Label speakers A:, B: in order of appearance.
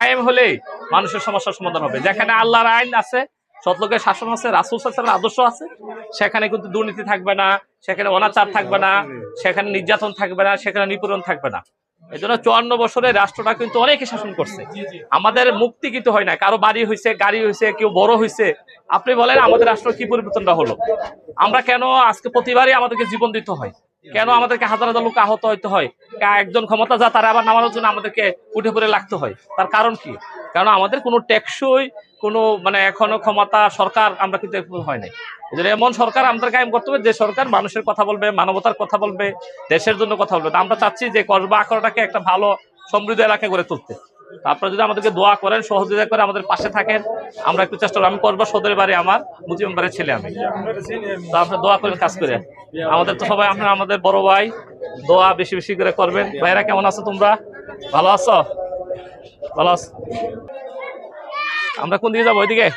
A: কায়েম হলেই মানুষের সমস্যার সমাধান হবে। যেখানে আল্লাহর আইন আছে, সৎলোকের শাসন আছে, রাসূল সাল্লাল্লাহু আলাইহি ওয়াসাল্লামের আদর্শ আছে, সেখানে কিন্তু দুর্নীতি থাকবে না, সেখানে অনাচার থাকবে না, সেখানে নির্যাতন থাকবে না, সেখানে নিপীড়ন থাকবে না। এই জন্য 54 বছরে রাষ্ট্রটা কিন্তু অনেকে শাসন করছে। আমাদের মুক্তি কিন্তু হয় না, কারো বাড়ি হয়েছে, গাড়ি হয়েছে, কেউ বড় হয়েছে। আপনি বলেন আমাদের রাষ্ট্র কি পরিবর্তনটা হলো? আমরা কেন আজকে প্রতিবারই আমাদেরকে জীবন দিতে হয়? কেন আমাদেরকে হাজার হাজার লোক আহত হইতে হয়? একজন ক্ষমতা যা তারা আবার নামানোর জন্য আমাদেরকে উঠে পড়ে লাগতে হয়। তার কারণ কি? কারণ আমাদের কোনো টেকসই কোনো এখনো ক্ষমতা সরকার আমরা কিন্তু হয় নাই। এই জন্য এমন সরকার আমাদের কায়েম করতে হবে যে সরকার মানুষের কথা বলবে, মানবতার কথা বলবে, দেশের জন্য কথা বলবে। আমরা চাচ্ছি যে কসবা আখড়াটাকে একটা ভালো সমৃদ্ধ এলাকা গড়ে তুলতে। আপনারা যদি আমাদেরকে দোয়া করেন, সহযোগিতা করে আমাদের পাশে থাকেন, আমরা একটু চেষ্টা করব। আমি কসবা সদরের বাড়ি, আমার মুজিব মেম্বারের ছেলে আমি। তো আপনারা দোয়া করেন কাজ করে। আমাদের তো সবাই আপনারা আমাদের বড় ভাই, দোয়া বেশি বেশি করে করবেন। ভাইরা কেমন আছো তোমরা? ভালো আছো? ভালো আছো? আমরা কোন দিকে যাবো? ওইদিকে?